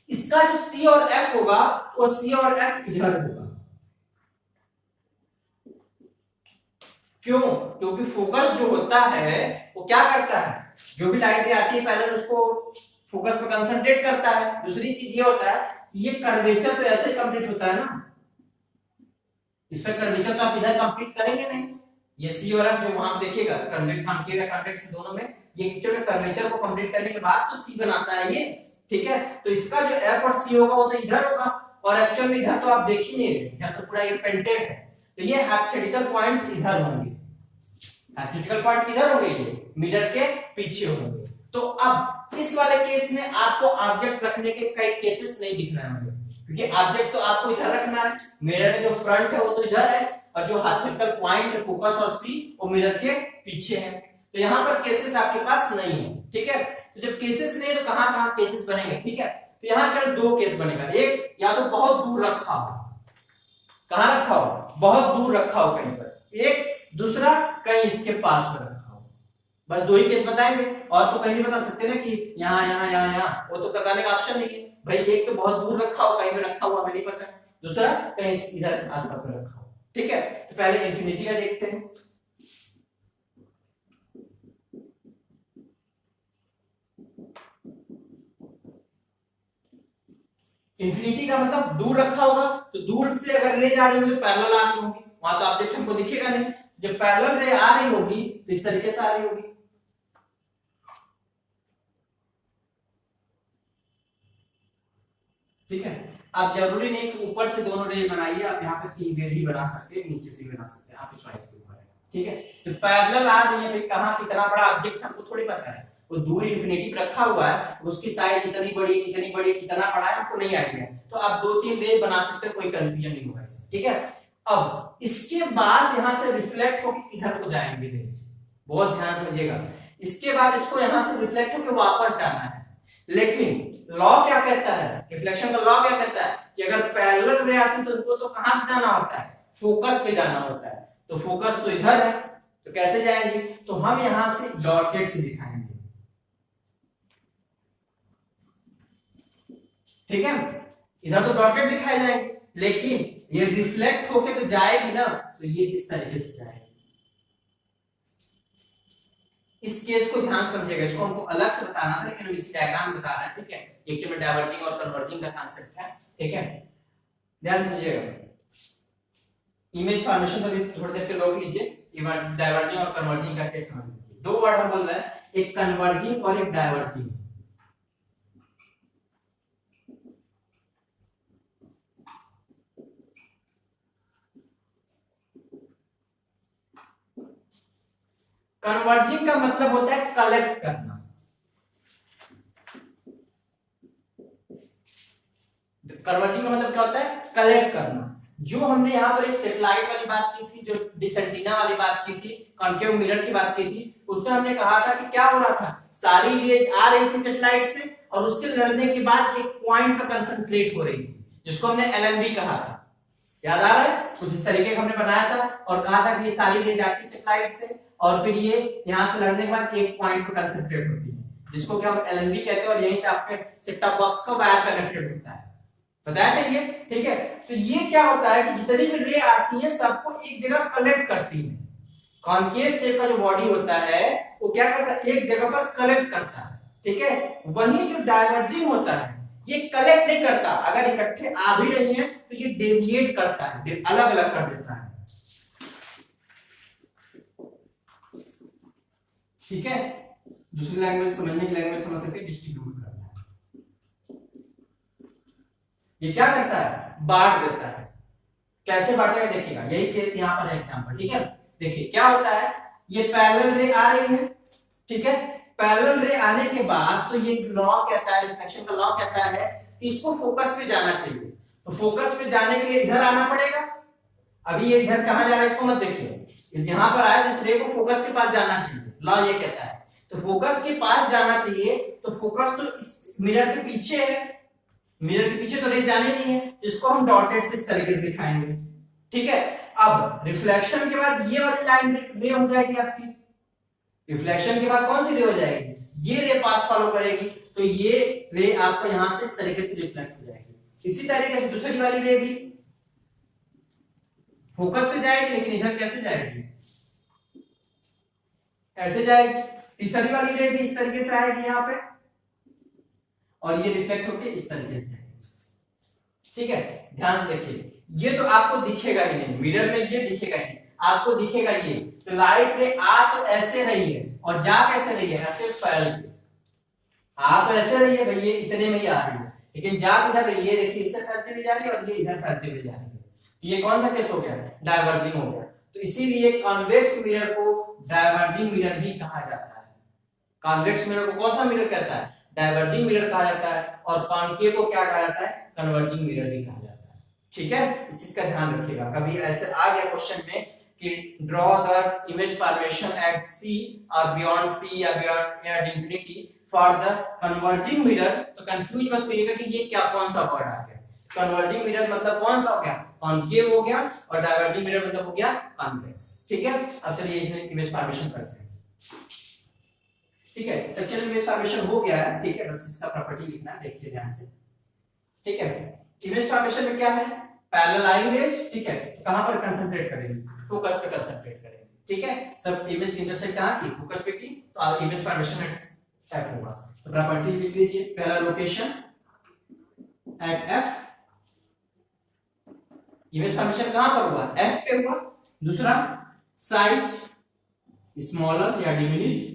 इसका जो सी और एफ होगा वो सी और एफ इधर होगा। क्यों? क्योंकि फोकस जो होता है वो क्या करता है, जो भी लाइट आती है पहले उसको फोकस पे कंसंट्रेट करता है। दूसरी चीज ये होता है, ये कर्वेचर तो ऐसे कंप्लीट होता है ना, इसका कर्वेचर तो आप इधर कंप्लीट करेंगे नहीं। ये सी और एफ जो वहां देखिएगा कॉन्वेक्स दोनों में, ये एक्चुअली कर्वेचर को कंप्लीट करने के बाद तो सी बनाता है ये, ठीक है। तो इसका जो एफ और सी होगा वो तो इधर होगा, और एक्चुअल में इधर तो आप देख ही नहीं रहे, इधर तो पूरा ये पेंटेड है। तो ये हाइपोथेटिकल पॉइंट्स इधर होंगे, हाइपोथेटिकल पॉइंट किधर होंगे, ये मिरर के पीछे होंगे। तो अब इस वाले केस में आपको ऑब्जेक्ट रखने के कई केसेस नहीं दिख रहे होंगे, क्योंकि ऑब्जेक्ट तो आपको इधर रखना है, मिरर में जो फ्रंट है वो तो इधर है, और जो हाइपोथेटिकल पॉइंट है फोकस और सी वो मिरर के पीछे है। तो यहाँ पर केसेस आपके पास नहीं है, ठीक है। तो जब केसेस नहीं है तो कहां कहां केसेस बनेंगे, ठीक है। तो यहाँ केवल दो केस बनेगा, एक या तो बहुत दूर रखा हो, कहां रखा हो, बहुत दूर रखा हो कहीं पर, एक दूसरा कहीं इसके पास में रखा हो। बस दो ही केस बताएंगे, और तो कहीं नहीं बता सकते ना कि यहाँ यहाँ यहाँ यहाँ, वो तो बताने का ऑप्शन नहीं है भाई। एक तो बहुत दूर रखा हो, कहीं पे रखा हुआ हमें नहीं पता, दूसरा कहीं इधर आसपास में रखा हो, ठीक है। तो पहले इंफिनिटी का देखते हैं। इंफिनिटी का मतलब दूर रखा होगा, तो दूर से अगर रे जा रही होगी तो पैरेलल आ रही होगी, वहां तो ऑब्जेक्ट हमको दिखेगा नहीं। जब पैरेलल रे आ रही होगी तो इस तरीके से आ रही होगी, ठीक है। आप जरूरी नहीं कि ऊपर से दोनों रे बनाइए, आप यहाँ पे तीन रे भी बना सकते हैं, नीचे से भी बना सकते हैं, आपकी चॉइस के ऊपर है, ठीक है। तो पैरेलल आ रही है भाई, कहां कितना बड़ा ऑब्जेक्ट हमको थोड़ी पता है, वो दूर इंफिनिटी पे रखा हुआ है, उसकी साइज इतनी बड़ी कितना बड़ा है हमको नहीं आइडिया। तो आप दो तीन रे बना सकते हैं, कोई कंफ्यूजन नहीं होगा इससे, ठीक है। अब इसके बाद यहां से रिफ्लेक्ट होकर इधर को जाएंगे रे, बहुत ध्यान समझिएगा। इसके बाद इसको यहां से रिफ्लेक्ट होकर वापस जाना है, लेकिन लॉ क्या कहता है, रिफ्लेक्शन का लॉ क्या कहता है कि अगर पैरेलल रे आती तो उनको तो कहां से जाना होता है, फोकस पे जाना होता है। तो फोकस तो इधर है, तो कैसे जाएंगे, तो हम यहां से डॉटेड से दिखाएंगे, ठीक है। इधर तो डॉटेड दिखाए जाएंगे, लेकिन ये रिफ्लेक्ट होके तो जाएगी ना, तो ये इस तरीके से जाएगी। इस केस को ध्यान समझिएगा, इसको हमको अलग से बताना है, लेकिन इसी डायग्राम बता रहे हैं, ठीक है। एक जो में डाइवर्जिंग और कन्वर्जिंग का कांसेप्ट है, ठीक है, ध्यान समझिएगा। इमेज फॉर्मेशन तो भी थोड़ी देर के रोक लीजिए, डाइवर्जिंग और कन्वर्जिंग का केस समझ लीजिए। दो वर्ड हम बोल रहे हैं, एक कन्वर्जिंग और एक डाइवर्जिंग। कन्वर्जिंग का मतलब होता है कलेक्ट करना। कन्वर्जिंग का मतलब क्या होता है? कलेक्ट करना। जो हमने यहाँ पर एक सेटेलाइट वाली बात की थी, जो डिसेंटीना वाली बात की थी, कॉन्केव मिरर की बात की थी, उसमें हमने कहा था कि क्या हो रहा था, सारी रेज आ रही थी सेटेलाइट से और उससे लड़ने के बाद एक पॉइंट पर कंसंट्रेट हो रही थी, जिसको हमने एलएनबी कहा था। याद आ रहा है? कुछ इस तरीके का हमने बनाया था और कहा था कि ये सारी रेज आती है सेटेलाइट से और फिर ये यहाँ से लड़ने के बाद एक पॉइंट पर कंसंट्रेट होती है, जिसको कि हम एलएनबी कहते हैं, और यहीं से आपके सेट टॉप बॉक्स का वायर कनेक्टेड होता है। बताया था ये, ठीक है। तो ये क्या होता है कि जितनी भी रे आती है सबको एक जगह कलेक्ट करती है। कॉन्केव शेप का जो बॉडी होता है वो क्या करता है, एक जगह पर कलेक्ट करता है, ठीक है। वही जो डाइवर्जिंग होता है ये कलेक्ट नहीं करता, अगर इकट्ठे आ भी रही है तो ये डेविएट करता है, अलग अलग कर देता है, ठीक है। दूसरी लैंग्वेज समझने की लैंग्वेज समझ सकते, डिस्ट्रीब्यूट करता है। ये क्या करता है, बांट देता है। कैसे बांटेगा देखिएगा, यही केस यहाँ पर एग्जांपल, ठीक है। देखिए क्या होता है, ये पैरेलल रे आ रही है, ठीक है। पैरेलल रे आने के बाद तो ये लॉ कहता है, रिफ्लेक्शन का लॉ कहता है कि इसको फोकस पे जाना चाहिए, तो फोकस पे जाने के लिए इधर आना पड़ेगा। अभी ये इधर कहां जा रहा है इसको मत देखिए, इस यहां पर आया तो इस रे को फोकस के पास जाना चाहिए, लॉ ये कहता है। तो फोकस के पास जाना चाहिए, तो फोकस तो इस मिरर के पीछे है, मिरर के पीछे तो रे जाने नहीं है, इसको हम डॉटेड से इस तरीके से दिखाएंगे, ठीक है। अब रिफ्लेक्शन के बाद ये वाली लाइन रे हो जाएगी आपकी, रिफ्लेक्शन के बाद कौन सी रे हो जाएगी, ये रे पाथ फॉलो करेगी, तो ये रे आपको यहां से इस तरीके से रिफ्लेक्ट हो जाएगी। इसी तरीके से दूसरी वाली रे भी फोकस से जाएगी, लेकिन इधर कैसे जाएगी, ऐसे जाएगी। तीसरी वाली रे भी इस तरीके से आएगी यहाँ पे और ये रिफ्लेक्ट होके इस तरीके से जाएगी, ठीक है। ध्यान से देखिए, ये तो आपको दिखेगा ही नहीं, मिरर में ये दिखेगा ही नहीं, आपको दिखेगा ये। तो लाइट रे आ तो ऐसे रही है और जा कैसे रही है, ऐसे फैल के। आ तो ऐसे रही है भाई, ये इतने में ही आ रही है, लेकिन जा किधर रही है, ये देखिए इससे फैलते हुए जा रही है और ये इधर फैलते हुए जा रही है। ये कौन सा केस हो गया, डाइवर्जिंग हो गया। तो इसीलिए कॉन्वेक्स मिरर को डाइवर्जिंग मिरर भी कहा जाता है। कॉन्वेक्स मिरर को कौन सा मिरर कहता है, डाइवर्जिंग मिरर कहा जाता है, और कॉन्केव को क्या कहा जाता है, कन्वर्जिंग मिरर भी कहा जाता है, ठीक है। इस चीज का ध्यान रखिएगा, कभी ऐसे आ गया क्वेश्चन में कि draw the image formation at C और बियॉन्ड सी या बियॉन्ड या infinity for the converging mirror, तो कंफ्यूज मत होइएगा कि ये क्या कौन सा वर्ड आ गया। कन्वर्जिंग मिरर मतलब कौन सा हो गया, कॉन्केव हो गया, और डाइवर्जिंग मिरर मतलब हो गया कॉन्वेक्स, ठीक है। अब चलिए इसमें इमेज फॉर्मेशन करते हैं, ठीक है। स्ट्रक्चरल इमेज फॉर्मेशन हो गया है, ठीक है, बस इसका प्रॉपर्टी लिखना है, देखिए ध्यान से, ठीक है। इमेज फॉर्मेशन में क्या है, पैरेलल लाइन रेज, ठीक है। कहां पर कंसंट्रेट करेंगे, फोकस पे कंसंट्रेट करेंगे, ठीक है। सब इमेज इंटरसेक्ट कहां की, फोकस पे की, तो अब इमेज फॉर्मेशन एट होगा। तो प्रॉपर्टी लिख लीजिए, पहला location eight F, image formation कहां पर हुआ, एफ पे हुआ। दूसरा साइज स्मॉलर या डिमिनिश,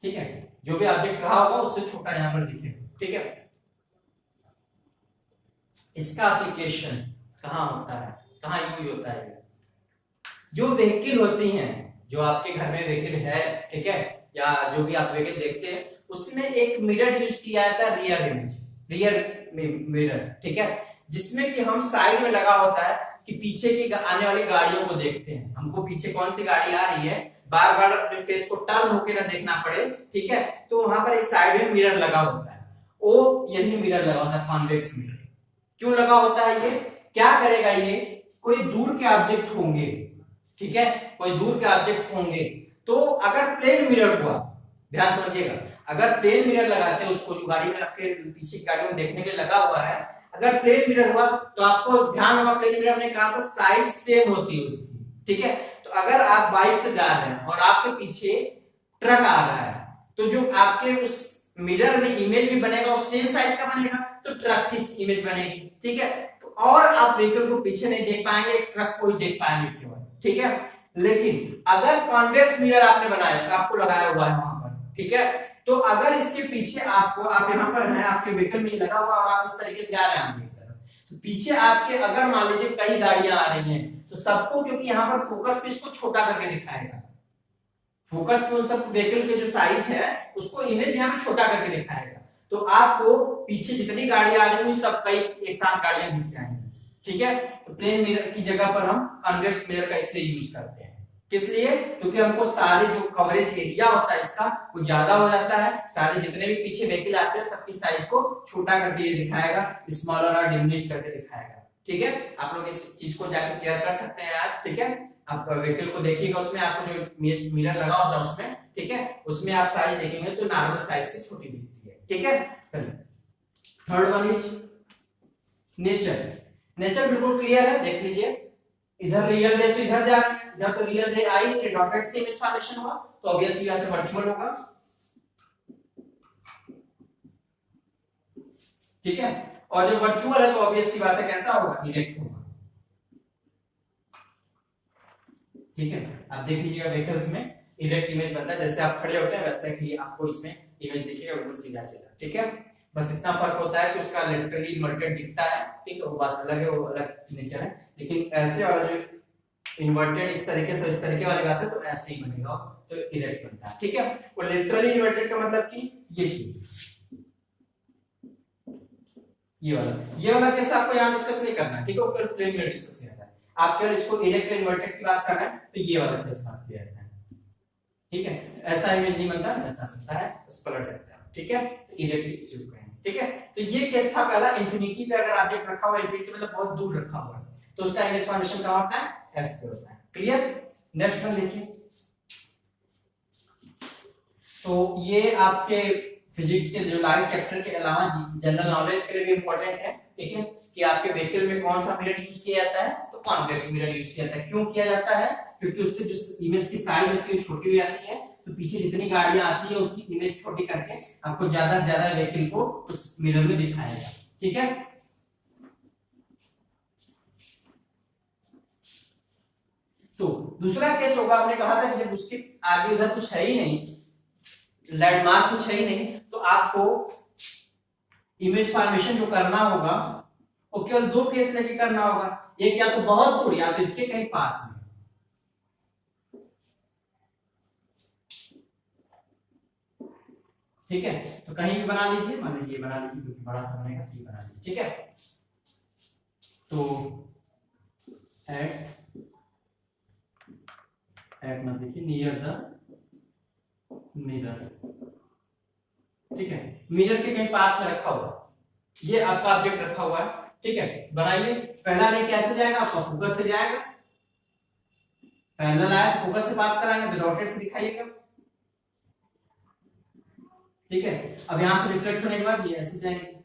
ठीक है। जो भी ऑब्जेक्ट रहा होगा उससे छोटा यहां पर दिखेगा, ठीक है। इसका एप्लीकेशन कहां होता है, कहां यूज होता है, जो व्हीकल होती हैं, जो आपके घर में व्हीकल है, ठीक है, या जो भी आप व्हीकल देखते हैं, उसमें एक मिरर यूज किया जाता है, रियर इमेज, रियर मिरर, ठीक है, जिसमें कि हम साइड में लगा होता है कि पीछे की आने वाली गाड़ियों को देखते हैं, हमको पीछे कौन सी गाड़ी आ रही है, बार बार अपने फेस को टर्न होके ना देखना पड़े, ठीक है। तो वहां पर एक साइड में मिरर लगा होता है, वो यही मिरर लगा होता है, कॉन्वेक्स मिरर। क्यों लगा होता है ये, क्या करेगा ये, कोई दूर के ऑब्जेक्ट होंगे, ठीक है, कोई दूर के ऑब्जेक्ट होंगे, तो अगर प्लेन मिरर हुआ, ध्यान समझिएगा, अगर प्लेन मिरर लगाते हैं उसको, जो गाड़ी में आपके पीछे की गाड़ी में देखने के लिए लगा हुआ है, अगर प्लेन मिरर हुआ तो आपको ध्यान होगा, प्लेन मिरर ने कहा था साइज सेम होती है उसकी, ठीक है। तो अगर आप बाइक से जा रहे हैं और आपके पीछे ट्रक आ रहा है, तो जो आपके उस मिरर में इमेज भी बनेगा वो सेम साइज का बनेगा, तो ट्रक की इमेज बनेगी, ठीक है। तो और आप व्हीकल को पीछे नहीं देख पाएंगे, ट्रक को ही देख पाएंगे केवल, ठीक है। लेकिन अगर कॉन्वेक्स मिरर आपने बनाया, आपको लगाया हुआ है वहां पर, ठीक है, तो अगर इसके पीछे आपको, आप यहाँ पर है, आपके व्हीकल में लगा हुआ और आप इस तरीके से आ रहे हैं, तो पीछे आपके अगर मान लीजिए कई गाड़ियां आ रही हैं तो सबको, क्योंकि यहाँ पर फोकस पे इसको छोटा करके दिखाएगा, फोकस पे उन सब व्हीकल के जो साइज है उसको इमेज यहाँ पे छोटा करके दिखाएगा, तो आपको पीछे जितनी गाड़ियां आ रही हैं सब कई एक साथ गाड़ियां दिख जाएंगी। ठीक है, तो प्लेन मिरर की जगह पर हम कन्वेक्स मिरर का इसलिए यूज करते हैं। किस लिए? क्योंकि हमको सारे जो कवरेज एरिया होता है इसका वो ज्यादा हो जाता है, सारे जितने भी पीछे व्हीकल आते हैं सबकी साइज को छोटा करके ये दिखाएगा, स्मॉलर और डिमिनिश करके दिखाएगा। ठीक है, आप लोग इस चीज को जाकर क्लियर कर सकते हैं आज। ठीक है, आप व्हीकल को देखिएगा, उसमें आपको जो मिरर लगा होता है उसमें, ठीक है, उसमें आप साइज देखेंगे तो नॉर्मल साइज से छोटी दिखती है। ठीक है, third one is nature. Nature बिल्कुल क्लियर है, देख लीजिए, इधर रियल रे तो इधर जा रही है, इधर तो रियल रे आई, ये डॉटेड से इमेज फॉर्मेशन हुआ, तो ऑब्वियसली बात है वर्चुअल होगा। ठीक है, और जो वर्चुअल है तो ऑब्वियसली बात है कैसा होगा, डायरेक्ट होगा। ठीक है, आप देख लीजिएगा व्हीकल्स में डायरेक्ट इमेज बनता है, जैसे आप खड़े होते हैं वैसे ही आपको इसमें इमेज दिखेगा, बिल्कुल सीधा सीधा। ठीक है, बस इतना फर्क होता है कि उसका लिटरली इन्वर्टेड दिखता है। ठीक है, वो बात अलग है, वो अलग नेचर है, लेकिन ऐसे वाला जो इन्वर्टेड इस तरीके से इस तरीके वाली बात है तो ऐसे ही बनेगा, तो डायरेक्ट बनता है। ठीक है, और लिटरली इन्वर्टेड का मतलब कि ये वाला केस आपको यहां डिस्कस नहीं करना है। ठीक है, ऊपर प्लेन में डिस्कस किया था, आप केवल इसको डायरेक्ट इन्वर्टेड की बात कर रहे हैं तो ये वाला केस बात किया है। ठीक है, ऐसा इमेज नहीं बनता, ऐसा बनता है, उस पलट रहता है। ठीक है, डायरेक्ट इश्यू करेंगे। ठीक है, तो ये केस था पहला, इंफिनिटी पे अगर ऑब्जेक्ट रखा हुआ है, इंफिनिटी मतलब बहुत दूर रखा हुआ है, तो उसका इमेज फॉर्मेशन कहां होता है, एफ पे होता है। क्लियर? नेक्स्ट वन देखिए, तो ये आपके फिजिक्स के जो लाइट चैप्टर के अलावा जनरल नॉलेज के लिए भी इंपॉर्टेंट है। ठीक है, कि आपके व्हीकल में कौन सा मिरर यूज किया जाता है, तो कॉन्वेक्स मिरर यूज किया जाता है। क्यों किया जाता है? क्योंकि उससे जो इमेज की साइज होती है छोटी हो जाती है, तो पीछे जितनी गाड़ियां आती है उसकी इमेज छोटी करके आपको ज्यादा से ज्यादा व्हीकल को उस मिरर में दिखाएगा। ठीक है, तो दूसरा केस होगा, आपने कहा था कि जब उसके आगे उधर कुछ है ही नहीं, लैंडमार्क कुछ है ही नहीं, तो आपको इमेज फॉर्मेशन जो करना होगा वो केवल दो केस लेके करना होगा, एक या तो बहुत दूर या तो इसके कहीं पास में। ठीक है, तो कहीं भी बना लीजिए, मान लीजिए बना लीजिए, क्योंकि बड़ा सा बनेगा तो ये बना लीजिए। ठीक है, तो एट मत देखिए, नियर द मिरर। ठीक है, मिरर के कहीं पास में रखा हुआ, ये आपका ऑब्जेक्ट रखा हुआ है। ठीक है, बनाइए, पहला रे कैसे जाएगा, आपका फोकस से जाएगा, पैरेलल आया फोकस से पास कराएंगे, डॉटेड से दिखाइएगा। ठीक है, अब यहां से रिफ्लेक्ट होने के बाद ये ऐसे जाएंगे।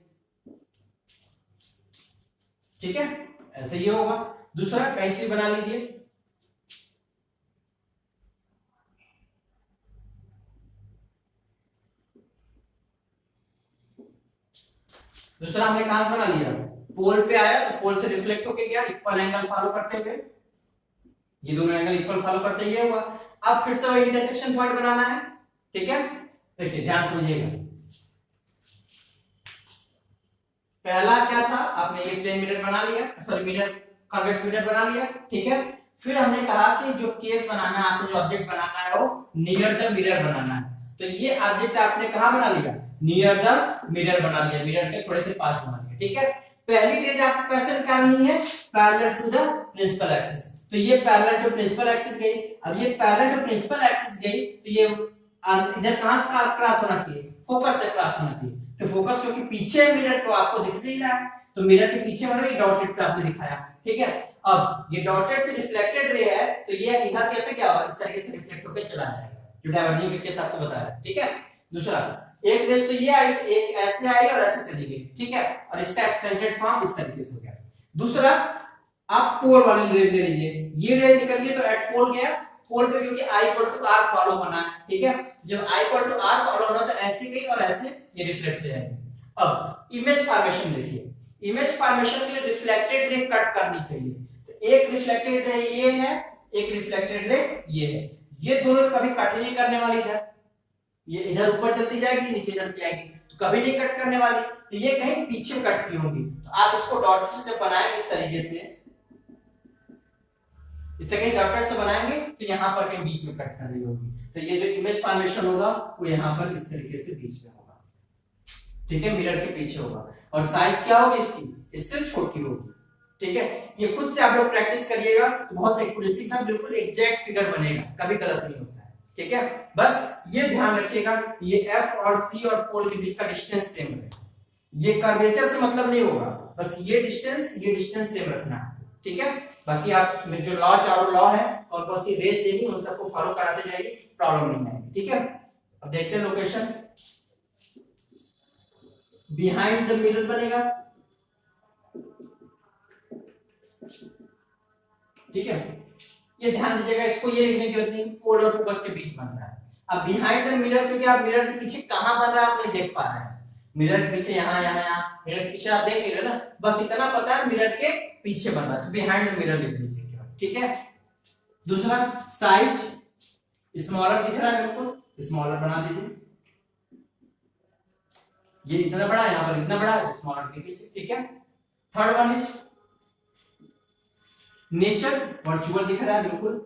ठीक है, ऐसे ये होगा। दूसरा कैसे बना लीजिए, दूसरा हमने कहां से बना लिया, पोल पे आया तो पोल से रिफ्लेक्ट होके गया, इक्वल एंगल फॉलो करते हुए, ये दोनों एंगल इक्वल फॉलो करते ये हुआ। अब फिर से इंटरसेक्शन पॉइंट बनाना है। ठीक है, देखिए ध्यान समझिएगा, पहला क्या था, आपने ये प्लेन मिरर बना लिया, सॉरी मिरर कन्वेक्स मिरर बना लिया। ठीक है, फिर हमने कहा कि जो केस बनाना है, आपको जो ऑब्जेक्ट बनाना है वो नियर द मिरर बनाना है, तो ये ऑब्जेक्ट आपने कहां बना लिया, नियर द मिरर बना लिया, मिरर के थोड़े से पास बना लिया। ठीक है, पहली रेज आपको कैसे निकालनी है, parallel to the principal axis, तो ये पैरेलल टू प्रिंसिपल एक्सिस गई। अब ये पैरेलल टू प्रिंसिपल एक्सिस गई तो ये इधर कहां से क्रॉस होना चाहिए, फोकस से क्रॉस होना चाहिए, तो फोकस क्योंकि पीछे मिरर तो आपको दिख नहीं रहा है, तो मिरर के पीछे मतलब ये डॉटेड से आपने दिखाया। ठीक है, अब ये डॉटेड से रिफ्लेक्टेड रे है, तो ये इधर कैसे क्या होगा, इस तरीके से रिफ्लेक्ट होकर चला जाएगा, जो डाइवर्जिंग के केस आपको बताया। ठीक है, दूसरा एक रेस तो ये आई, एक ऐसे आएगा और ऐसे चली गई। ठीक है, और इसका एक्सटेंडेड फॉर्म इस तरीके से हो गया। दूसरा आप पोल वाली रेज ले लीजिए, ये रेज निकल गई तो एट पोल गया, पोल पे क्योंकि i equal to r follow होना है। ठीक है, जब i equal to r follow होना तो ऐसे गई और ऐसे ये रिफ्लेक्ट हो जाएगी। अब इमेज फॉर्मेशन देखिए, इमेज फॉर्मेशन के लिए रिफ्लेक्टेड रे कट करनी चाहिए, तो एक रिफ्लेक्टेड रे ये है, एक रिफ्लेक्टेड रे ये है, ये दोनों कभी कट नहीं करने वाली है, ये इधर ऊपर चलती जाएगी नीचे चलती जाएगी, तो तो कभी नहीं कट करने वाली, तो ये कहीं पीछे कट की होंगी। तो आप इसको डॉट से बनाएंगे इस तरीके से, इस तरीके डॉटर से बनाएंगे तो यहाँ पर कहीं बीच में कट कर रही होगी। तो ये जो इमेज फॉर्मेशन होगा वो यहाँ पर इस तरीके से बीच में होगा, ठीक है, मिरर के पीछे होगा। और साइज क्या होगी इसकी, इससे छोटी होगी, ठीक है। ये खुद से आप लोग प्रैक्टिस करिएगा तो बहुत एक्यूरेसी के साथ बिल्कुल एग्जैक्ट फिगर बनेगा, कभी गलत नहीं होता है, ठीक है। बस ये ध्यान रखिएगा ये एफ और सी और पोल के बीच का डिस्टेंस सेम है। ये कर्वेचर से मतलब नहीं होगा, बस ये डिस्टेंस सेम रखना है, ठीक है। बाकी आप जो लॉ चारों लॉ है कौन कौन सी रेस देगी उन सबको फॉलो कराते जाइए, प्रॉब्लम नहीं आएगी, ठीक है। अब देखते हैं लोकेशन, बिहाइंड द मिरर बनेगा, ठीक है। ये ध्यान दीजिएगा, इसको ये लिखने की जरूरत नहीं, पोल और फोकस के बीच बन रहा है। अब बिहाइंड द मिरर, क्योंकि आप मिरर के पीछे कहां बन रहा है आप नहीं देख पा रहे हैं, मिरर के पीछे यहाँ यहाँ यहाँ, मिरर के पीछे आप देख नहीं रहे ना, बस इतना पता है मिरर के पीछे बन रहा है, तो बिहाइंड द मिरर लिख दीजिए, ठीक है। दूसरा साइज स्मॉलर दिख रहा है, बिल्कुल स्मॉलर बना दीजिए, ये इतना बड़ा है, यहाँ पर इतना बड़ा है, स्मॉलर लिख दीजिए, ठीक है। Third one is nature, virtual दिख रहा है बिल्कुल,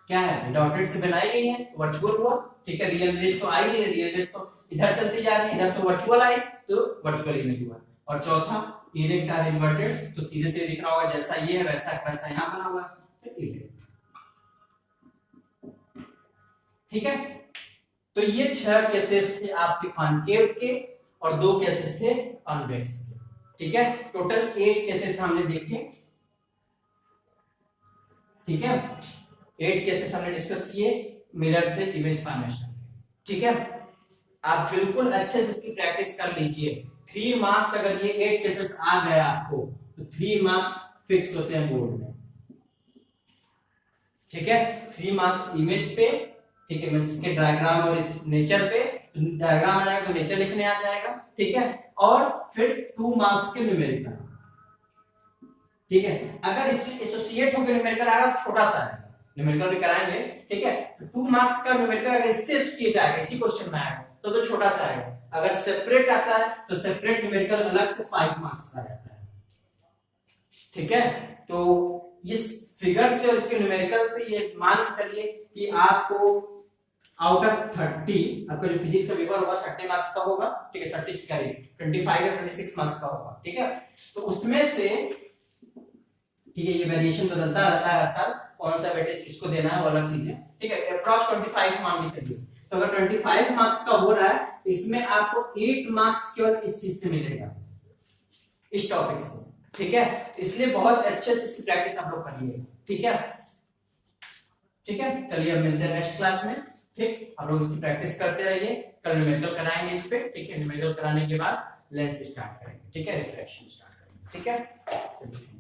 क्या है डॉटेड से बनाई गई है, वर्चुअल हुआ, ठीक है। रियल रेस तो आई नहीं, रियल रेस तो इधर चलती जा रही है, इधर तो वर्चुअल आई तो वर्चुअल इमेज हुआ। और चौथा इरेक्ट और इन्वर्टेड, तो सीधे से दिख रहा होगा जैसा ये है वैसा वैसा यहाँ बना हुआ है, तो इरेक्ट, ठीक है। तो ये 6 केसेस थे आपके कॉनकेव के और 2 केसेस थे कॉन्वेक्स के, ठीक है। टोटल 8 केसेस हमने देखे, ठीक है। 8 केसेस हमने डिस्कस किए मिरर से इमेज फॉर्मेशन, ठीक है। आप बिल्कुल अच्छे से इसकी प्रैक्टिस कर लीजिए। 3 मार्क्स अगर ये 8 केसेस आ गया आपको तो 3 मार्क्स फिक्स होते हैं बोर्ड में, ठीक है। 3 मार्क्स इमेज पे, ठीक है, मैसेज के डायग्राम और इस नेचर पे, डायग्राम आ जाएगा तो नेचर लिखने आ जाएगा, ठीक है। और फिर 2 मार्क्स के न्यूमेरिकल, ठीक है। अगर इससे एसोसिएट होकर न्यूमेरिकल आएगा तो छोटा सा आएगा, न्यूमेरिकल भी कराएंगे, ठीक है। तो 2 मार्क्स का न्यूमेरिकल अगर इससे एसोसिएट आएगा, इसी क्वेश्चन में आएगा तो छोटा सा आएगा। अगर सेपरेट आता है तो सेपरेट न्यूमेरिकल अलग से 5 मार्क्स का रहता है, ठीक है। तो इस फिगर से और इसके न्यूमेरिकल से ये मान के चलिए कि आपको आउट ऑफ 30 आपका जो फिजिक्स का पेपर होगा 30 मार्क्स का होगा, ठीक है। 30 क्या 25 या 26 मार्क्स का होगा, ठीक है। तो उसमें से, ठीक है, ये वेरिएशन बदलता रहता है हर साल, कौन सा वेटेज किसको देना है वो अलग चीज है, ठीक है। अप्रॉक्स 25 मान के चलिए, तो अगर 25 मार्क्स का हो रहा है इसमें आपको 8 मार्क्स केवल इस चीज से मिलेगा, इस टॉपिक से, ठीक है। इसलिए बहुत अच्छे से इसकी प्रैक्टिस आप लोग करिए, ठीक है, ठीक है। चलिए अब मिलते हैं नेक्स्ट क्लास में, ठीक। आप लोग इसकी प्रैक्टिस करते रहिए, कल न्यूमेरिकल कराएंगे इस पे, ठीक है। न्यूमेरिकल कराने के बाद लेंस स्टार्ट करेंगे, ठीक है, रिफ्लेक्शन स्टार्ट करेंगे, ठीक है।